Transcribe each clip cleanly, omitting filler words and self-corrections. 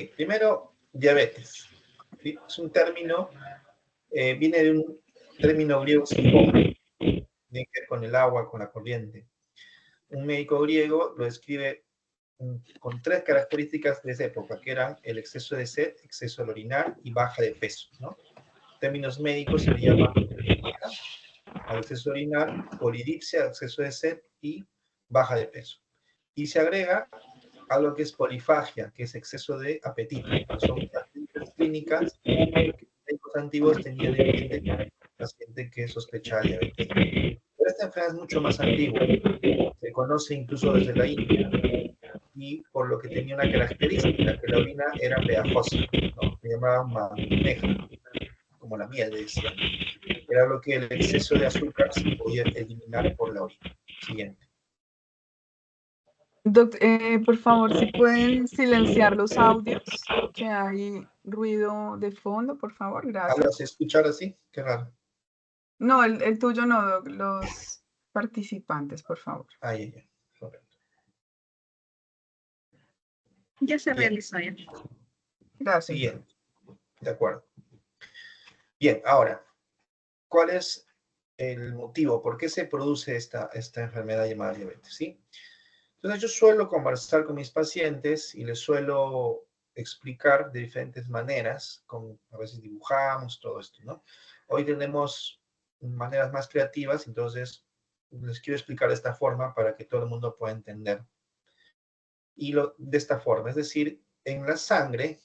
primero, diabetes. ¿Sí? Es un término, viene de un término griego sifón, tiene que ver con el agua, con la corriente. Un médico griego lo describe con tres características de esa época, que eran el exceso de sed, exceso al orinar y baja de peso, ¿no? En términos médicos se le llama al exceso de orinar, polidipsia, exceso de sed y baja de peso. Y se agrega algo que es polifagia, que es exceso de apetito. Son características clínicas que los médicos antiguos tenían en mente con el paciente que sospechaba diabetes. Pero esta enfermedad es mucho más antigua. Se conoce incluso desde la India y por lo que tenía una característica, que la orina era pegajosa, ¿no? Le llamaban magneja, como la miel, le decían. Era lo que el exceso de azúcar se podía eliminar por la orina. Siguiente. Por favor, si pueden silenciar los audios, que hay ruido de fondo, por favor, ¿Hablas gracias. de escuchar así? Qué raro. No, el tuyo no, Doc, los participantes, por favor. Ahí, ya, ya. Correcto. Ya se Bien. realizó ya. Gracias. Siguiente. De acuerdo. Bien, ahora, ¿cuál es el motivo? ¿Por qué se produce esta enfermedad llamada diabetes? ¿Sí? Entonces, yo suelo conversar con mis pacientes y les suelo explicar de diferentes maneras, a veces dibujamos todo esto, ¿no? Hoy tenemos maneras más creativas, entonces les quiero explicar de esta forma para que todo el mundo pueda entender. Y de esta forma, es decir, la sangre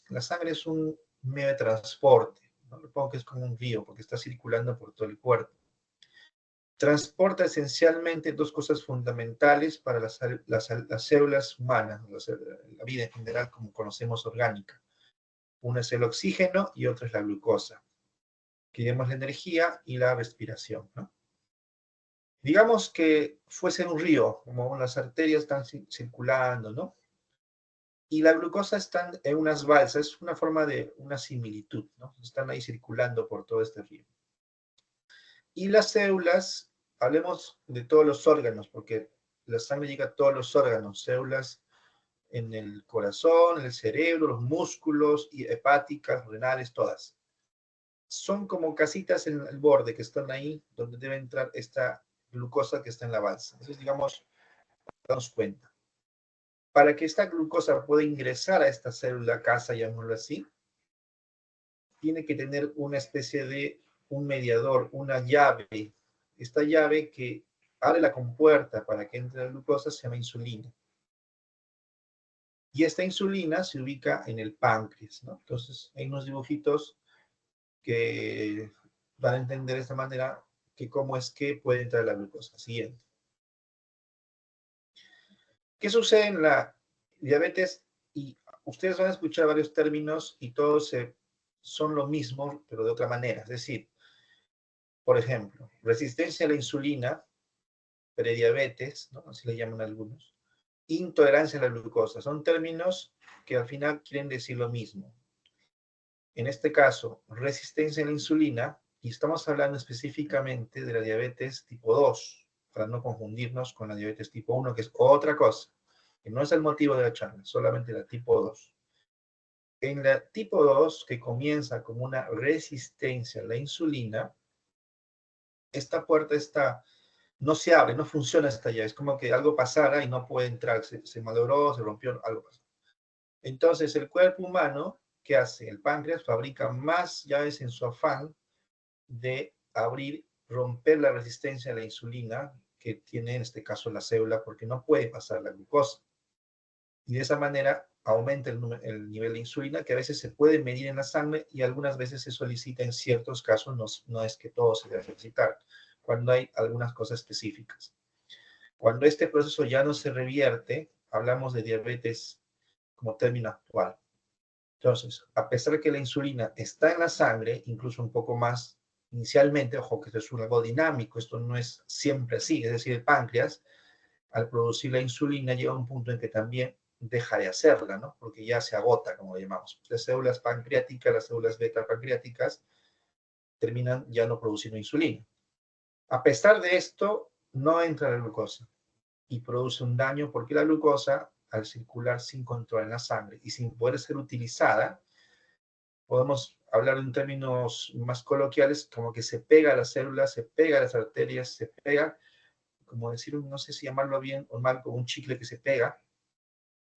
es un medio de transporte, ¿no? Lo pongo que es como un río porque está circulando por todo el cuerpo. Transporta esencialmente dos cosas fundamentales para las células humanas, la vida en general como conocemos orgánica. Una es el oxígeno y otra es la glucosa, que llamamos la energía y la respiración, ¿no? Digamos que fuese un río, como las arterias están circulando, ¿no? Y la glucosa está en unas balsas, es una forma de una similitud, ¿no? Están ahí circulando por todo este río. Y las células, hablemos de todos los órganos, porque la sangre llega a todos los órganos, células en el corazón, en el cerebro, los músculos, y hepáticas, renales, todas. Son como casitas en el borde que están ahí, donde debe entrar esta glucosa que está en la balsa. Entonces, digamos, damos cuenta. Para que esta glucosa pueda ingresar a esta célula casa, llamémoslo así, tiene que tener una especie de un mediador, una llave. Esta llave que abre la compuerta para que entre la glucosa se llama insulina. Y esta insulina se ubica en el páncreas, ¿no? Entonces, hay unos dibujitos que van a entender de esta manera que cómo es que puede entrar la glucosa. Siguiente. ¿Qué sucede en la diabetes? Y ustedes van a escuchar varios términos y todos son lo mismo, pero de otra manera. Es decir, por ejemplo, resistencia a la insulina, prediabetes, ¿no? Así le llaman algunos, intolerancia a la glucosa. Son términos que al final quieren decir lo mismo. En este caso, resistencia a la insulina, y estamos hablando específicamente de la diabetes tipo 2, para no confundirnos con la diabetes tipo 1, que es otra cosa, que no es el motivo de la charla, solamente la tipo 2. En la tipo 2, que comienza como una resistencia a la insulina, esta puerta no se abre, no funciona esta llave. Es como que algo pasara y no puede entrar, se malogró, se rompió, algo pasó. Entonces, el cuerpo humano, ¿qué hace? El páncreas fabrica más llaves en su afán de abrir, romper la resistencia a la insulina que tiene en este caso la célula, porque no puede pasar la glucosa. Y de esa manera aumenta el nivel de insulina, que a veces se puede medir en la sangre y algunas veces se solicita en ciertos casos, no es que todo se debe solicitar, cuando hay algunas cosas específicas. Cuando este proceso ya no se revierte, hablamos de diabetes como término actual. Entonces, a pesar de que la insulina está en la sangre, incluso un poco más inicialmente, ojo que esto es algo dinámico, esto no es siempre así, es decir, el páncreas, al producir la insulina, llega a un punto en que también deja de hacerla, ¿no? Porque ya se agota, como lo llamamos. Las células pancreáticas, las células beta pancreáticas, terminan ya no produciendo insulina. A pesar de esto, no entra la glucosa y produce un daño porque la glucosa, al circular sin control en la sangre y sin poder ser utilizada, podemos hablar en términos más coloquiales, como que se pega a las células, se pega a las arterias, se pega, como decir, no sé si llamarlo bien o mal, como un chicle que se pega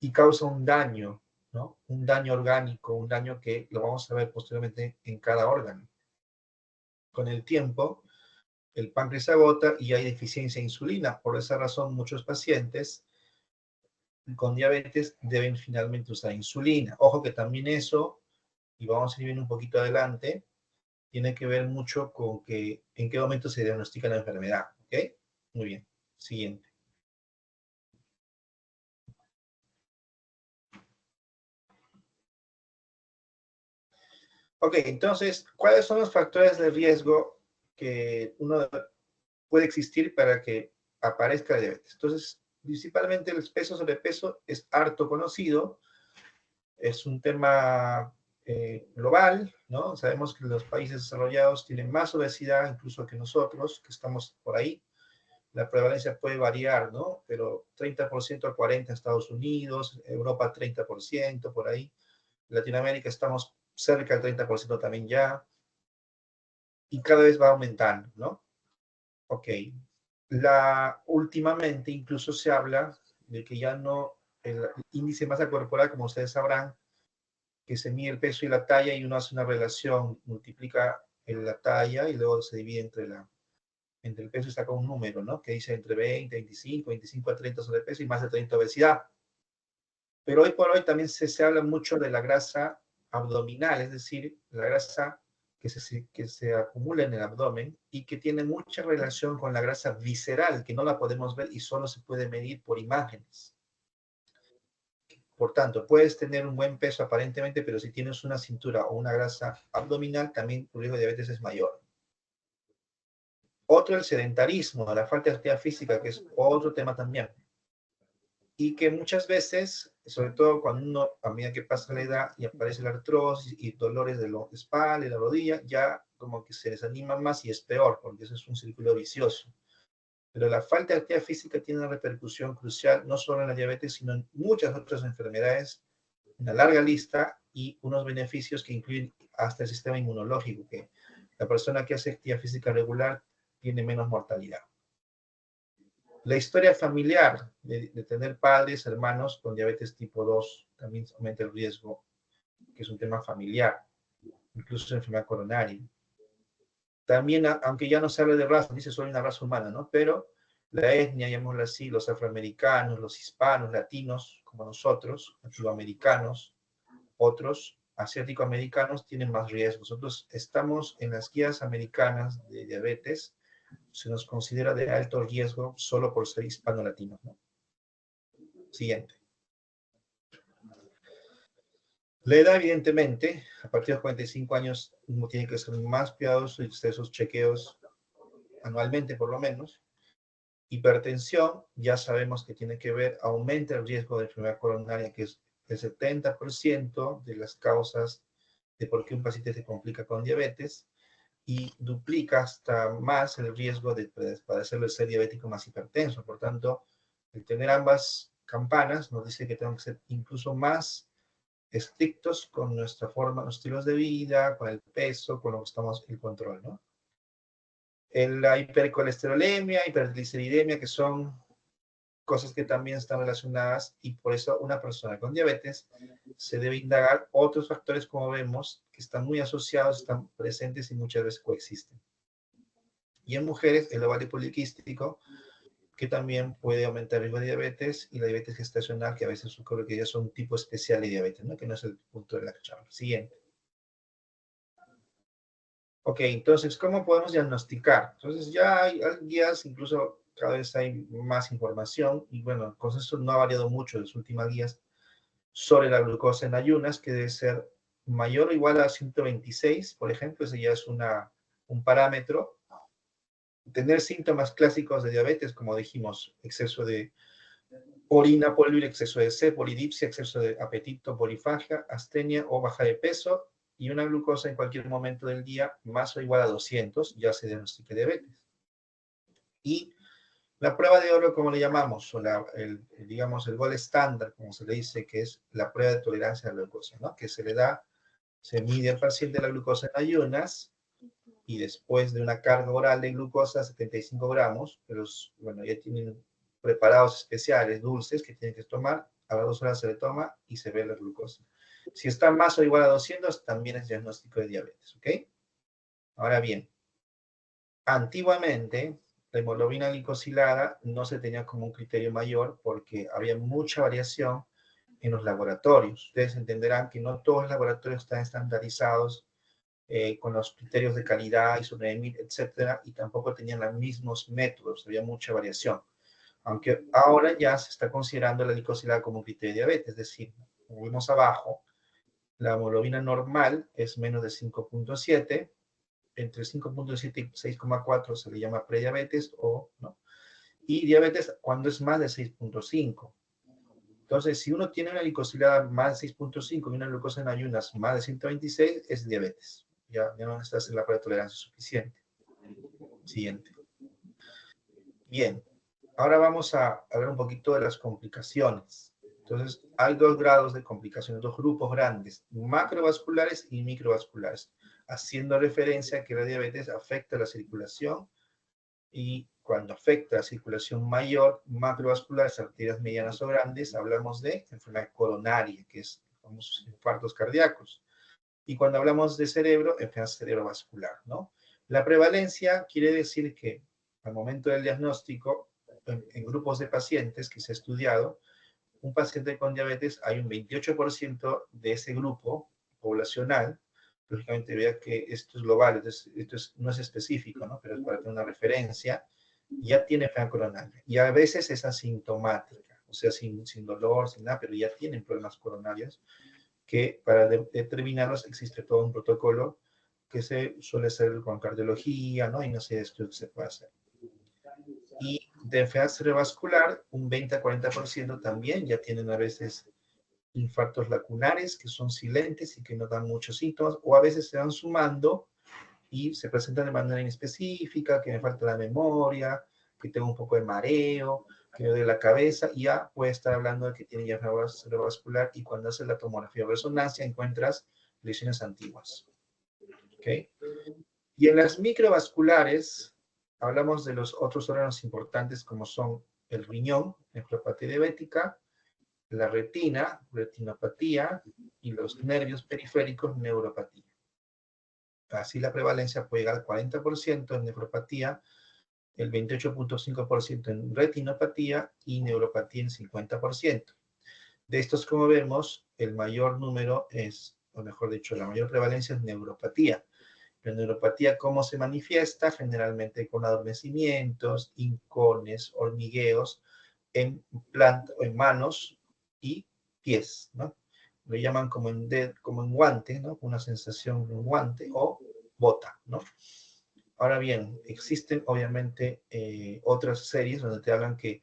y causa un daño, ¿no? Un daño orgánico, un daño que lo vamos a ver posteriormente en cada órgano. Con el tiempo, el páncreas se agota y hay deficiencia de insulina. Por esa razón, muchos pacientes con diabetes deben finalmente usar insulina. Ojo que también eso, y vamos a ir viendo un poquito adelante, tiene que ver mucho con que en qué momento se diagnostica la enfermedad. ¿Ok? Muy bien. Siguiente. Ok, entonces, ¿cuáles son los factores de riesgo que uno puede existir para que aparezca diabetes? Entonces, principalmente el peso sobrepeso es harto conocido, es un tema global, ¿no? Sabemos que los países desarrollados tienen más obesidad incluso que nosotros, que estamos por ahí. La prevalencia puede variar, ¿no? Pero 30% a 40% en Estados Unidos, Europa 30%, por ahí. Latinoamérica estamos cerca del 30% también ya, y cada vez va aumentando, ¿no? Ok. Últimamente incluso se habla de que ya no, el índice de masa corporal, como ustedes sabrán, que se mide el peso y la talla y uno hace una relación, multiplica la talla y luego se divide entre el peso y saca un número, ¿no? Que dice entre 20, 25, 25 a 30 sobrepeso y más de 30 obesidad. Pero hoy por hoy también se habla mucho de la grasa abdominal, es decir, la grasa que se acumula en el abdomen y que tiene mucha relación con la grasa visceral, que no la podemos ver y solo se puede medir por imágenes. Por tanto, puedes tener un buen peso aparentemente, pero si tienes una cintura o una grasa abdominal, también tu riesgo de diabetes es mayor. Otro, el sedentarismo, la falta de actividad física, que es otro tema también. Y que muchas veces, sobre todo cuando uno, a medida que pasa la edad y aparece la artrosis y dolores de la espalda y la rodilla, ya como que se desanima más y es peor, porque eso es un círculo vicioso. Pero la falta de actividad física tiene una repercusión crucial, no solo en la diabetes, sino en muchas otras enfermedades, una larga lista y unos beneficios que incluyen hasta el sistema inmunológico, que la persona que hace actividad física regular tiene menos mortalidad. La historia familiar de tener padres, hermanos con diabetes tipo 2 también aumenta el riesgo, que es un tema familiar, incluso enfermedad coronaria. También, aunque ya no se habla de raza, dice solo una raza humana, ¿no? Pero la etnia, llamémoslo así, los afroamericanos, los hispanos, latinos, como nosotros, latinoamericanos, otros asiático-americanos tienen más riesgo. Nosotros estamos en las guías americanas de diabetes, se nos considera de alto riesgo solo por ser hispano-latinos, ¿no? Siguiente. La edad, evidentemente, a partir de los 45 años, uno tiene que ser más cuidadoso y hacer esos chequeos anualmente, por lo menos. Hipertensión, ya sabemos que tiene que ver, aumenta el riesgo de enfermedad coronaria, que es el 70% de las causas de por qué un paciente se complica con diabetes, y duplica hasta más el riesgo de padecerlo de ser diabético más hipertenso. Por tanto, el tener ambas campanas nos dice que tenemos que ser incluso más estrictos con nuestra forma, los estilos de vida, con el peso, con lo que estamos en control, ¿no? La hipercolesterolemia, hipergliceridemia, que son cosas que también están relacionadas y por eso una persona con diabetes se debe indagar otros factores, como vemos, que están muy asociados, están presentes y muchas veces coexisten. Y en mujeres, el ovario poliquístico, que también puede aumentar el riesgo de diabetes, y la diabetes gestacional, que a veces ocurre que ya son un tipo especial de diabetes, ¿no? Que no es el punto de la charla. Siguiente. Ok, entonces, ¿cómo podemos diagnosticar? Entonces, ya hay guías, incluso cada vez hay más información, y bueno, con eso no ha variado mucho en las últimas guías sobre la glucosa en ayunas, que debe ser mayor o igual a 126, por ejemplo, ese ya es un parámetro. Tener síntomas clásicos de diabetes, como dijimos, exceso de orina, polio, exceso de sed, polidipsia, exceso de apetito, polifagia, astenia o baja de peso, y una glucosa en cualquier momento del día más o igual a 200, ya se diagnostica diabetes. Y La prueba de oro, como le llamamos, o digamos el gol estándar, como se le dice, que es la prueba de tolerancia a la glucosa, ¿no? Que se le da, se mide al paciente la glucosa en ayunas y después de una carga oral de glucosa, 75 gramos, pero bueno, ya tienen preparados especiales, dulces, que tienen que tomar, a las 2 horas se le toma y se ve la glucosa. Si está más o igual a 200, también es diagnóstico de diabetes, ¿ok? Ahora bien, antiguamente, la hemoglobina glicosilada no se tenía como un criterio mayor porque había mucha variación en los laboratorios. Ustedes entenderán que no todos los laboratorios están estandarizados con los criterios de calidad, ISO 9000, etcétera, y tampoco tenían los mismos métodos, había mucha variación. Aunque ahora ya se está considerando la glicosilada como un criterio de diabetes, es decir, como vimos abajo, la hemoglobina normal es menos de 5.7, entre 5.7 y 6.4 se le llama prediabetes o no, y diabetes cuando es más de 6.5. Entonces, si uno tiene una glicosilada más de 6.5 y una glucosa en ayunas más de 126, es diabetes. Ya no estás en la prueba de tolerancia suficiente. Siguiente. Bien, ahora vamos a hablar un poquito de las complicaciones. Entonces, hay 2 grados de complicaciones, 2 grupos grandes, macrovasculares y microvasculares, haciendo referencia a que la diabetes afecta la circulación y cuando afecta la circulación mayor, macrovasculares, arterias medianas o grandes, hablamos de enfermedad coronaria, que es famosos infartos cardíacos. Y cuando hablamos de cerebro, enfermedad cerebrovascular, ¿no? La prevalencia quiere decir que al momento del diagnóstico, en grupos de pacientes que se ha estudiado, un paciente con diabetes, hay un 28% de ese grupo poblacional, lógicamente vea que esto es global, no es específico, ¿no? Pero es para tener una referencia, ya tiene enfermedad coronaria. Y a veces es asintomática, o sea, sin dolor, sin nada, pero ya tienen problemas coronarios, que para determinarlos existe todo un protocolo que se suele hacer con cardiología, ¿no? Y no sé, esto se puede hacer. Y de enfermedad cerebrovascular, un 20 a 40% también ya tienen a veces infartos lacunares que son silentes y que no dan muchos síntomas, o a veces se van sumando y se presentan de manera inespecífica, que me falta la memoria, que tengo un poco de mareo, que me duele la cabeza, y ya puede estar hablando de que tiene ya enfermedad cerebrovascular, y cuando haces la tomografía o resonancia encuentras lesiones antiguas. ¿Okay? Y en las microvasculares, hablamos de los otros órganos importantes como son el riñón, nefropatía diabética, la retina, retinopatía, y los nervios periféricos, neuropatía. Así la prevalencia puede llegar al 40% en nefropatía, el 28.5% en retinopatía y neuropatía en 50%. De estos, como vemos, el mayor número es, o mejor dicho, la mayor prevalencia es neuropatía. La neuropatía, ¿cómo se manifiesta? Generalmente con adormecimientos, hincones, hormigueos en manos y pies, ¿no? Lo llaman como en guante, ¿no? Una sensación de un guante o bota, ¿no? Ahora bien, existen obviamente otras series donde te hablan que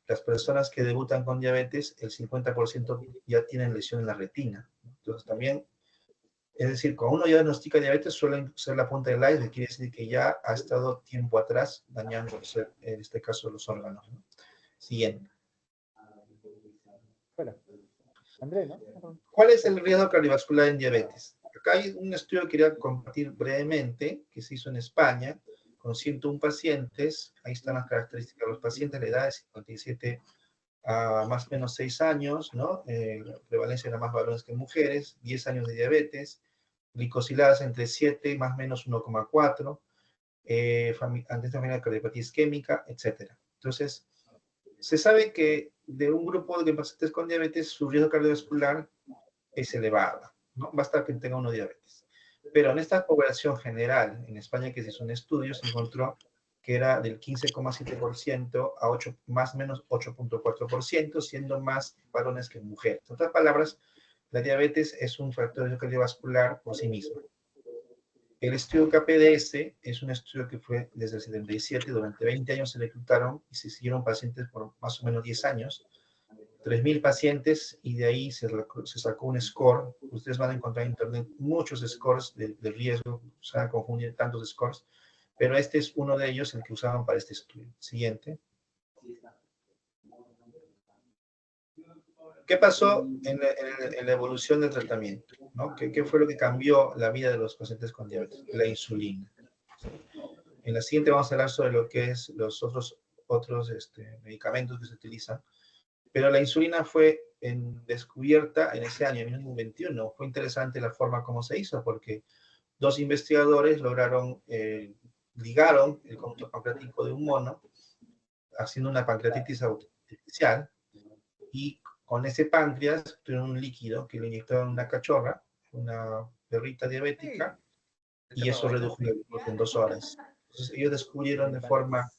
las personas que debutan con diabetes, el 50% ya tienen lesión en la retina. Entonces también, es decir, cuando uno ya diagnostica diabetes, suele ser la punta del iceberg, quiere decir que ya ha estado tiempo atrás dañándose, en este caso, los órganos, ¿no? Siguiente. Hola. André, ¿no? ¿Cuál es el riesgo cardiovascular en diabetes? Acá hay un estudio que quería compartir brevemente, que se hizo en España, con 101 pacientes. Ahí están las características de los pacientes, la edad de 57 a más o menos 6 años, ¿no? La prevalencia era más varones que mujeres, 10 años de diabetes, glicosiladas entre 7 más o menos 1,4, antes también la cardiopatía isquémica, etc. Entonces, se sabe que de un grupo de pacientes con diabetes, su riesgo cardiovascular es elevada, ¿no? Basta que tenga uno diabetes. Pero en esta población general, en España que se hizo un estudio, se encontró que era del 15,7% a 8, más o menos 8.4%, siendo más varones que mujeres. En otras palabras, la diabetes es un factor cardiovascular por sí mismo. El estudio KPDS es un estudio que fue desde el 77, durante 20 años se reclutaron y se siguieron pacientes por más o menos 10 años, 3.000 pacientes, y de ahí se sacó un score. Ustedes van a encontrar en internet muchos scores de riesgo, se van a confundir tantos scores, pero este es uno de ellos, el que usaban para este estudio. Siguiente. ¿Qué pasó en la evolución del tratamiento? ¿No? ¿Qué fue lo que cambió la vida de los pacientes con diabetes? La insulina. En la siguiente vamos a hablar sobre lo que es los otros medicamentos que se utilizan, pero la insulina fue descubierta en ese año, en 1921. Fue interesante la forma como se hizo, porque dos investigadores ligaron el conducto pancreático de un mono, haciendo una pancreatitis artificial, y con ese páncreas tuvieron un líquido que le inyectaron una cachorra, una perrita diabética, y eso redujo la glucosa en 2 horas. Entonces ellos descubrieron de forma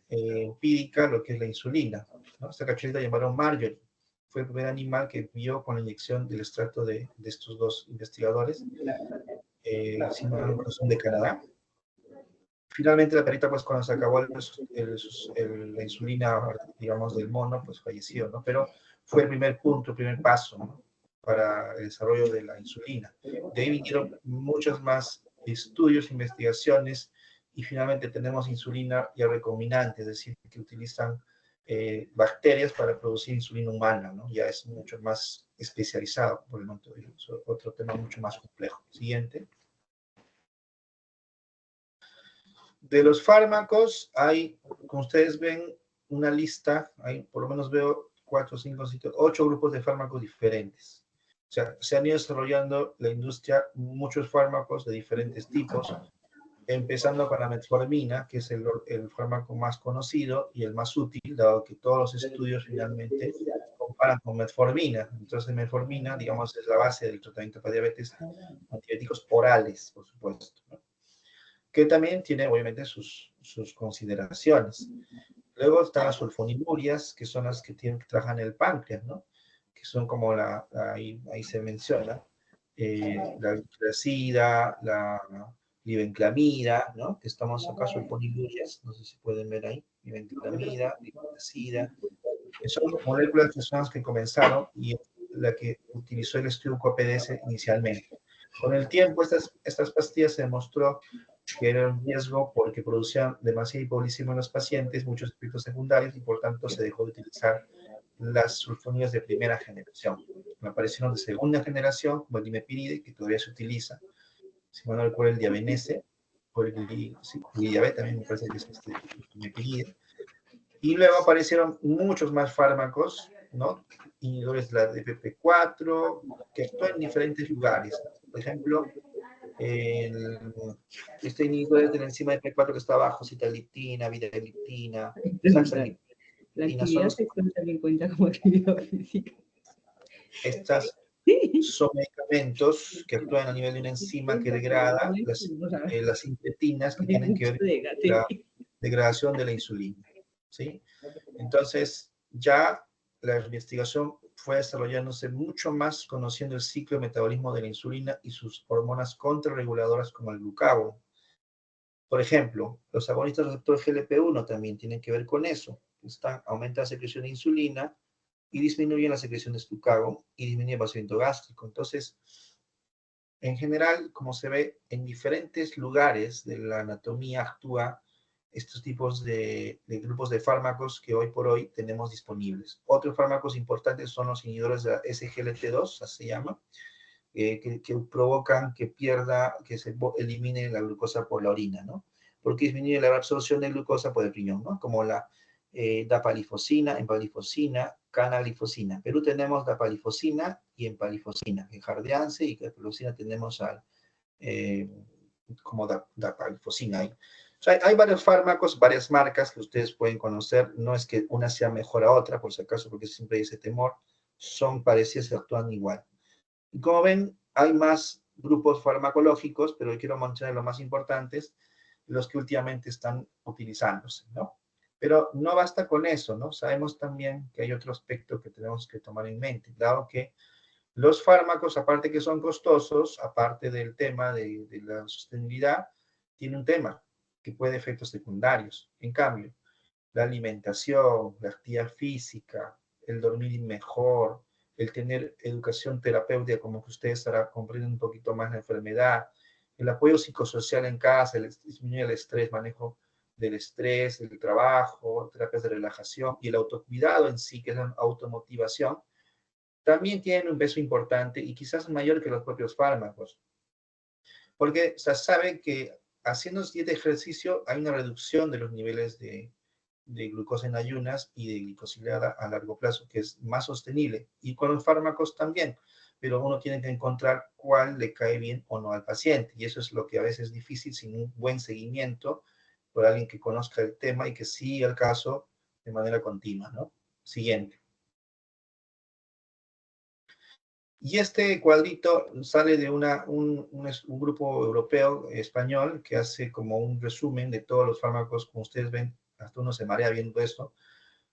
empírica lo que es la insulina, ¿no? Esta cachorrita llamaron Marjorie. Fue el primer animal que vio con la inyección del extracto de estos dos investigadores, si no me acuerdo, son de Canadá. Finalmente la perrita, pues cuando se acabó la insulina, digamos, del mono, pues falleció, ¿no? Pero fue el primer punto, el primer paso, ¿no? Para el desarrollo de la insulina. De ahí vinieron muchos más estudios, investigaciones, y finalmente tenemos insulina ya recombinante, es decir, que utilizan bacterias para producir insulina humana, ¿no? Ya es mucho más especializado, por el momento, otro tema mucho más complejo. Siguiente. De los fármacos, hay, como ustedes ven, una lista, hay, por lo menos veo 4, 5, 8 grupos de fármacos diferentes. O sea, se han ido desarrollando la industria muchos fármacos de diferentes tipos, empezando con la metformina, que es el fármaco más conocido y el más útil, dado que todos los estudios finalmente comparan con metformina. Entonces, metformina, digamos, es la base del tratamiento para diabetes, antibióticos orales, por supuesto, ¿no? Que también tiene obviamente sus consideraciones. Luego están las sulfonimurias, que son las que trabajan el páncreas, ¿no? Que son como ahí se menciona, la glutazida, la glibenclamida, ¿no? Que estamos acá, sulfonimurias, no sé si pueden ver ahí, glibenclamida, glutazida, que son moléculas que son las que comenzaron y la que utilizó el estudio PDS inicialmente. Con el tiempo, estas pastillas se demostró que era un riesgo porque producían demasiado hipoglicemia en los pacientes, muchos efectos secundarios, y por tanto se dejó de utilizar las sulfonidas de primera generación. Aparecieron de segunda generación, como el dimepiride, que todavía se utiliza, si no recuerdo el diabenese, o el diabetes también me parece que es dimepiride. Y luego aparecieron muchos más fármacos, ¿no? Inhibidores de la DPP4, que actúan en diferentes lugares. Por ejemplo, este inhibidor de la enzima DP4 que está abajo, citaliptina, vidaliptina, saxagliptina. La actividad sexual también cuenta como actividad física. Estas son medicamentos que actúan a nivel de una enzima que degrada las incretinas que tienen que ver con la degradación de la insulina, ¿sí? Entonces, ya la investigación fue desarrollándose mucho más conociendo el ciclo de metabolismo de la insulina y sus hormonas contrarreguladoras como el glucagón. Por ejemplo, los agonistas receptor GLP-1 también tienen que ver con eso. Aumenta la secreción de insulina y disminuye la secreción de glucagón y disminuye el vaciamiento gástrico. Entonces, en general, como se ve, en diferentes lugares de la anatomía actúa estos tipos de grupos de fármacos que hoy por hoy tenemos disponibles. Otros fármacos importantes son los inhibidores de la SGLT2, así se llama, que provocan que se elimine la glucosa por la orina, ¿no? Porque disminuye la absorción de glucosa por el riñón, ¿no? Como la dapalifosina, empalifosina, canaglifosina. En Perú tenemos dapalifosina y empalifosina. En Jardiance y caprolofosina tenemos como dapalifosina. O sea, hay varios fármacos, varias marcas que ustedes pueden conocer. No es que una sea mejor a otra, por si acaso, porque siempre hay ese temor. Son parecidas y actúan igual. Y como ven, hay más grupos farmacológicos, pero quiero mencionar los más importantes, los que últimamente están utilizándose, ¿no? Pero no basta con eso, ¿no? Sabemos también que hay otro aspecto que tenemos que tomar en mente, dado que los fármacos, aparte que son costosos, aparte del tema de la sostenibilidad, tiene un tema que puede efectos secundarios. En cambio, la alimentación, la actividad física, el dormir mejor, el tener educación terapéutica, como que ustedes estarán comprendiendo un poquito más la enfermedad, el apoyo psicosocial en casa, disminuir el estrés, manejo del estrés, del trabajo, terapias de relajación y el autocuidado en sí, que es la automotivación, también tienen un peso importante y quizás mayor que los propios fármacos. Porque se sabe que haciendo este ejercicio hay una reducción de los niveles de glucosa en ayunas y de glicosilada a largo plazo, que es más sostenible. Y con los fármacos también, pero uno tiene que encontrar cuál le cae bien o no al paciente. Y eso es lo que a veces es difícil sin un buen seguimiento por alguien que conozca el tema y que siga el caso de manera continua, ¿no? Siguiente. Y este cuadrito sale de un grupo europeo, español, que hace como un resumen de todos los fármacos. Como ustedes ven, hasta uno se marea viendo esto,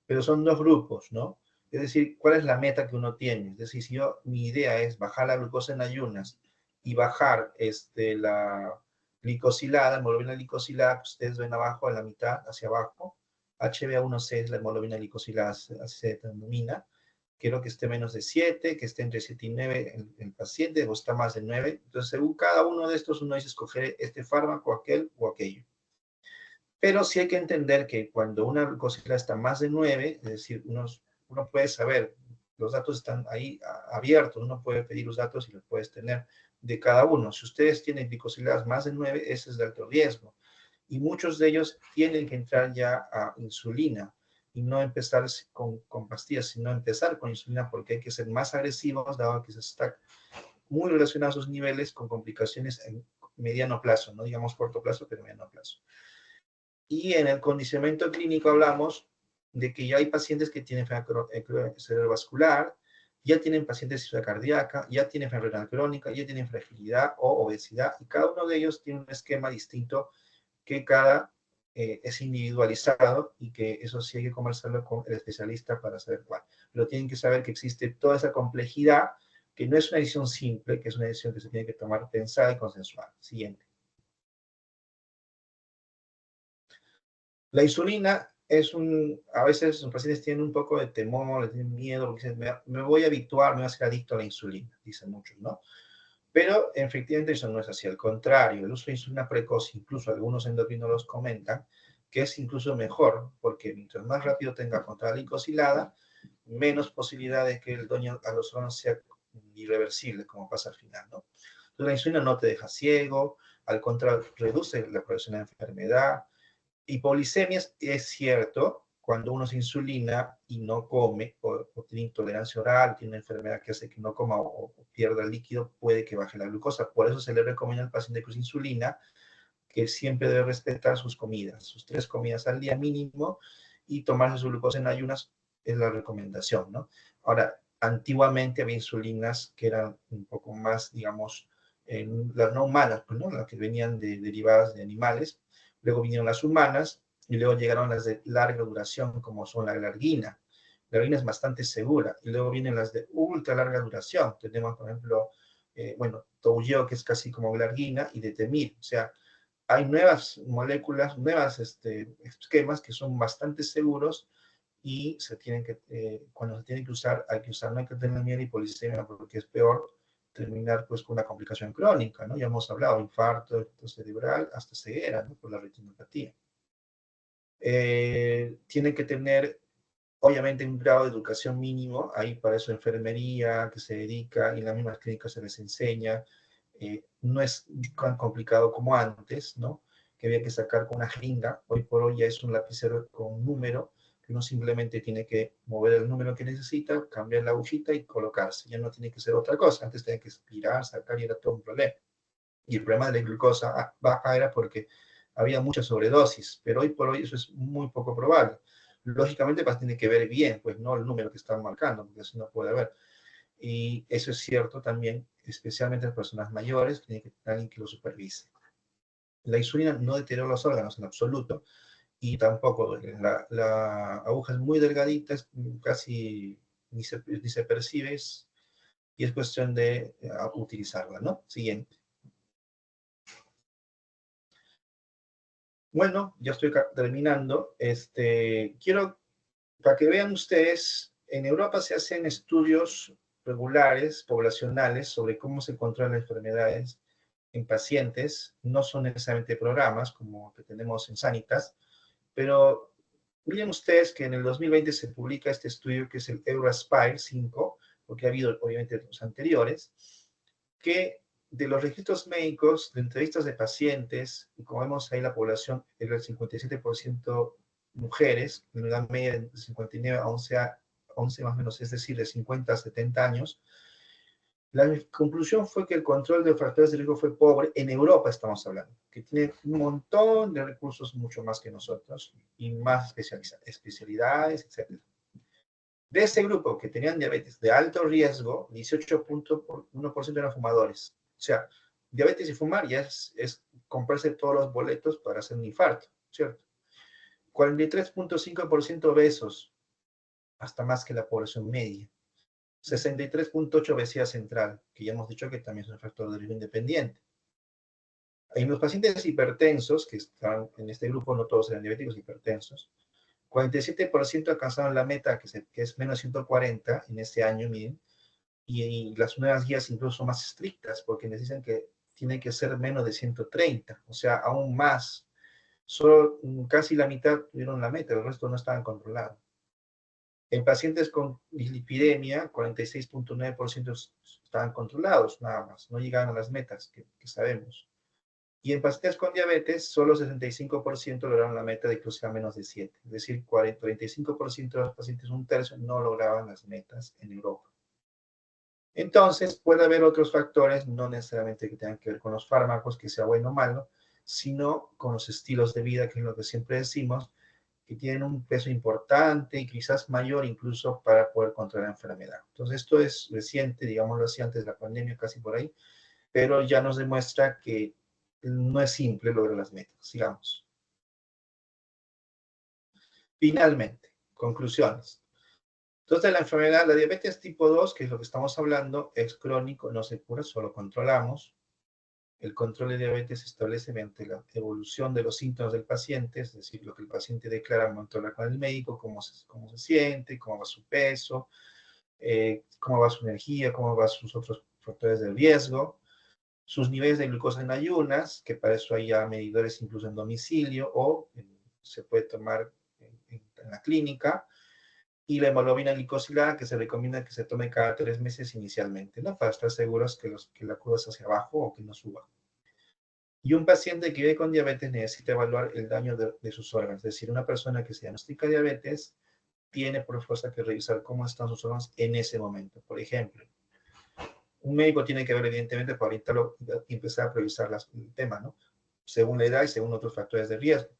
pero son dos grupos, ¿no? Es decir, ¿cuál es la meta que uno tiene? Es decir, si mi idea es bajar la glucosa en ayunas y bajar la glicosilada, hemoglobina glicosilada, que ustedes ven abajo, en la mitad, hacia abajo, HbA1c es la hemoglobina glicosilada, se denomina. Quiero que esté menos de 7, que esté entre 7 y 9 el paciente, o está más de 9. Entonces, según cada uno de estos, uno dice escoger este fármaco, aquel o aquello. Pero sí hay que entender que cuando una glucosilada está más de 9, es decir, uno puede saber, los datos están ahí abiertos, uno puede pedir los datos y los puedes tener de cada uno. Si ustedes tienen glicosiladas más de 9, ese es de alto riesgo. Y muchos de ellos tienen que entrar ya a insulina y no empezar con pastillas, sino empezar con insulina porque hay que ser más agresivos, dado que se está muy relacionados sus niveles con complicaciones en mediano plazo, no digamos corto plazo, pero mediano plazo. Y en el condicionamiento clínico hablamos de que ya hay pacientes que tienen enfermedad cerebrovascular, ya tienen pacientes de insuficiencia cardíaca, ya tienen enfermedad renal crónica, ya tienen fragilidad o obesidad, y cada uno de ellos tiene un esquema distinto que es individualizado y que eso sí hay que conversarlo con el especialista para saber cuál. Pero tienen que saber que existe toda esa complejidad, que no es una decisión simple, que es una decisión que se tiene que tomar pensada y consensuada. Siguiente. La insulina a veces los pacientes tienen un poco de temor, les tienen miedo, porque dicen, me voy a habituar, me voy a hacer adicto a la insulina, dicen muchos, ¿no? Pero efectivamente eso no es así, al contrario, el uso de insulina precoz, incluso algunos endocrinólogos comentan que es incluso mejor, porque mientras más rápido tenga contra la glicosilada, menos posibilidad de que el daño a los órganos sea irreversible, como pasa al final, ¿no? Entonces la insulina no te deja ciego, al contrario, reduce la progresión de la enfermedad. Hipoglicemias es cierto, cuando uno se insulina y no come, o tiene intolerancia oral, tiene una enfermedad que hace que no coma o pierda el líquido, puede que baje la glucosa. Por eso se le recomienda al paciente con insulina que siempre debe respetar sus comidas, sus 3 comidas al día mínimo, y tomarse su glucosa en ayunas es la recomendación, ¿no? Ahora, antiguamente había insulinas que eran un poco más, digamos, las no humanas, pues, ¿no? Las que venían derivadas de animales. Luego vinieron las humanas y luego llegaron las de larga duración, como son la glargina. La glargina es bastante segura. Y luego vienen las de ultra larga duración. Tenemos, por ejemplo, Toujeo, que es casi como glargina, y Detemir. O sea, hay nuevas moléculas, nuevas esquemas que son bastante seguros y cuando se tienen que usar, hay que usar, no hay que tener miedo y hipoglicemia porque es peor terminar pues con una complicación crónica, ¿no? Ya hemos hablado, infarto cerebral, hasta ceguera, ¿no? Por la retinopatía. Tienen que tener, obviamente, un grado de educación mínimo, ahí para eso enfermería, que se dedica, y en las mismas clínicas se les enseña. No es tan complicado como antes, ¿no? Que había que sacar con una jeringa. Hoy por hoy ya es un lapicero con un número, que uno simplemente tiene que mover el número que necesita, cambiar la agujita y colocarse. Ya no tiene que ser otra cosa. Antes tenía que expirar, sacar y era todo un problema. Y el problema de la glucosa baja era porque había mucha sobredosis, pero hoy por hoy eso es muy poco probable. Lógicamente, pues tiene que ver bien, pues no el número que están marcando, porque así no puede haber. Y eso es cierto también, especialmente en las personas mayores, tiene que tener alguien que lo supervise. La insulina no deteriora los órganos en absoluto y tampoco duele. La aguja es muy delgadita, casi ni se percibe, y es cuestión de utilizarla, ¿no? Siguiente. Bueno, ya estoy terminando. Quiero, para que vean ustedes, en Europa se hacen estudios regulares, poblacionales, sobre cómo se controlan las enfermedades en pacientes. No son necesariamente programas como que tenemos en Sanitas, pero miren ustedes que en el 2020 se publica este estudio que es el EURASPIRE 5, porque ha habido obviamente los anteriores, que de los registros médicos, de entrevistas de pacientes, y como vemos ahí la población era el 57% mujeres, en una edad media de 59 a 11 más o menos, es decir, de 50 a 70 años, la conclusión fue que el control de factores de riesgo fue pobre. En Europa estamos hablando, que tiene un montón de recursos, mucho más que nosotros, y más especialidades, etc. De ese grupo que tenían diabetes de alto riesgo, 18.1% eran fumadores. O sea, diabetes y fumar ya es comprarse todos los boletos para hacer un infarto, ¿cierto? 43.5% obesos, hasta más que la población media. 63.8% obesidad central, que ya hemos dicho que también es un factor de riesgo independiente. En los pacientes hipertensos, que están en este grupo, no todos eran diabéticos hipertensos, 47% alcanzaron la meta, que es menos 140 en este año, miren, y las nuevas guías incluso son más estrictas, porque nos dicen que tiene que ser menos de 130, o sea, aún más. Solo casi la mitad tuvieron la meta, el resto no estaban controlados. En pacientes con dislipidemia, 46.9% estaban controlados, nada más, no llegaban a las metas que sabemos. Y en pacientes con diabetes, solo 65% lograron la meta de que sea menos de 7. Es decir, 35% de los pacientes, un tercio, no lograban las metas en Europa. Entonces, puede haber otros factores, no necesariamente que tengan que ver con los fármacos, que sea bueno o malo, sino con los estilos de vida, que es lo que siempre decimos, que tienen un peso importante y quizás mayor incluso para poder controlar la enfermedad. Entonces, esto es reciente, digámoslo así, antes de la pandemia, casi por ahí, pero ya nos demuestra que no es simple lograr las metas. Sigamos. Finalmente, conclusiones. Entonces, la enfermedad, la diabetes tipo 2, que es lo que estamos hablando, es crónico, no se cura, solo controlamos. El control de diabetes se establece mediante la evolución de los síntomas del paciente, es decir, lo que el paciente declara al momento de hablar con el médico, cómo se siente, cómo va su peso, cómo va su energía, cómo van sus otros factores de riesgo, sus niveles de glucosa en ayunas, que para eso hay ya medidores incluso en domicilio o se puede tomar en la clínica, y la hemoglobina glicosilada, que se recomienda que se tome cada 3 meses inicialmente, ¿no? Para estar seguros que la curva es hacia abajo o que no suba. Y un paciente que vive con diabetes necesita evaluar el daño de sus órganos. Es decir, una persona que se diagnostica diabetes tiene por fuerza que revisar cómo están sus órganos en ese momento. Por ejemplo, un médico tiene que ver, evidentemente, para orientarlo y empezar a revisar el tema, ¿no? Según la edad y según otros factores de riesgo.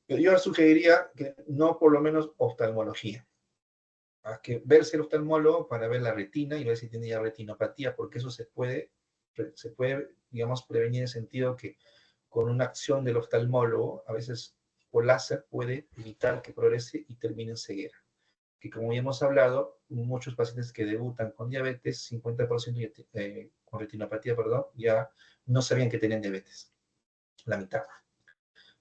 Yo sugeriría que no por lo menos oftalmología. Hay que verse el oftalmólogo para ver la retina y ver si tiene ya retinopatía, porque eso se puede, digamos, prevenir en el sentido que con una acción del oftalmólogo, a veces por láser, puede evitar que progrese y termine en ceguera. Que como ya hemos hablado, muchos pacientes que debutan con diabetes, 50% con retinopatía, perdón, ya no sabían que tenían diabetes, la mitad.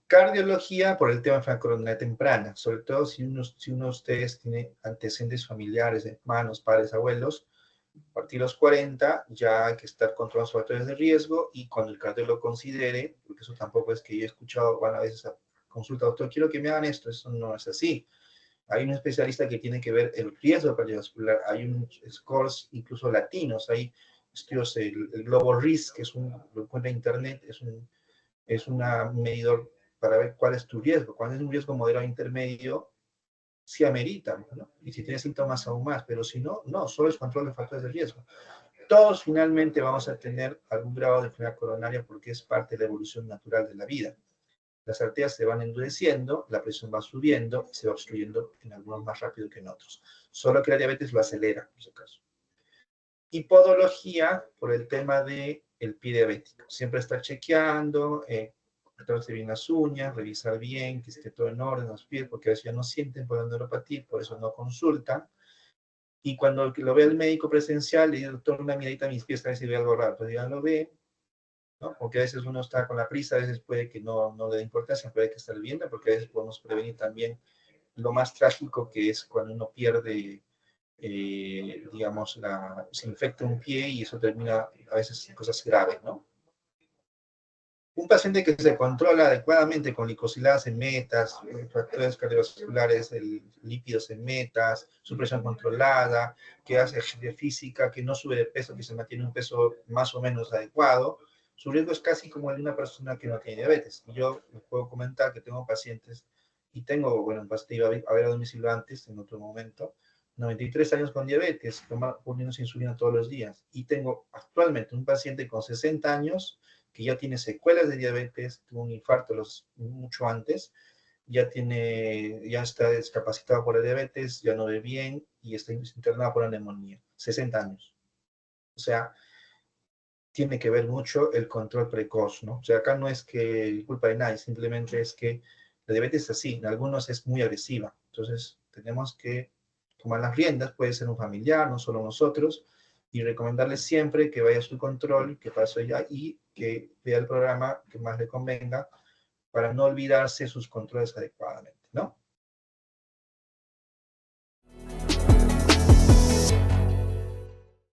Cardiología por el tema de enfermedad coronaria temprana, sobre todo si uno de ustedes tiene antecedentes familiares, hermanos, padres, abuelos, a partir de los 40 ya hay que estar controlando los factores de riesgo y cuando el cardiólogo considere, porque eso tampoco es que yo he escuchado, van a veces a consulta, doctor, quiero que me hagan esto, eso no es así. Hay un especialista que tiene que ver el riesgo cardiovascular, hay unos scores incluso latinos, hay estudios, el Global Risk, que lo encuentra en internet, es un medidor para ver cuál es tu riesgo. Cuando es un riesgo moderado intermedio, sí amerita, ¿no? Y si tienes síntomas aún más, pero si no, no, solo es control de factores de riesgo. Todos finalmente vamos a tener algún grado de enfermedad coronaria porque es parte de la evolución natural de la vida. Las arterias se van endureciendo, la presión va subiendo y se va obstruyendo en algunos más rápido que en otros. Solo que la diabetes lo acelera, en ese caso. Y podología por el tema del pie diabético. Siempre estar chequeando, cortarse bien las uñas, revisar bien que esté todo en orden los pies, porque a veces ya no sienten por la neuropatía, por eso no consultan. Y cuando lo ve el médico presencial, le dice, doctor, una miradita a mis pies, a ver si ve algo raro. Pues ya lo ve, ¿no? Porque a veces uno está con la prisa, a veces puede que no le dé importancia, puede que esté viendo, porque a veces podemos prevenir también lo más trágico que es cuando uno pierde, digamos, se infecta un pie y eso termina a veces en cosas graves, ¿no? Un paciente que se controla adecuadamente con glicosiladas en metas, factores cardiovasculares, lípidos en metas, su presión controlada, que hace ejercicio física, que no sube de peso, que se mantiene un peso más o menos adecuado, su riesgo es casi como el de una persona que no tiene diabetes. Yo les puedo comentar que tengo pacientes, y tengo, bueno, iba a ver a domicilio antes, en otro momento, 93 años con diabetes, poniéndose insulina todos los días. Y tengo actualmente un paciente con 60 años que ya tiene secuelas de diabetes, tuvo un infarto mucho antes, ya está discapacitado por la diabetes, ya no ve bien y está internado por una neumonía, 60 años. O sea, tiene que ver mucho el control precoz, ¿no? O sea, acá no es que culpa de nadie, simplemente es que la diabetes es así, en algunos es muy agresiva. Entonces, tenemos que tomar las riendas, puede ser un familiar, no solo nosotros, y recomendarles siempre que vaya a su control, que pasó ya y que vea el programa que más le convenga para no olvidarse sus controles adecuadamente.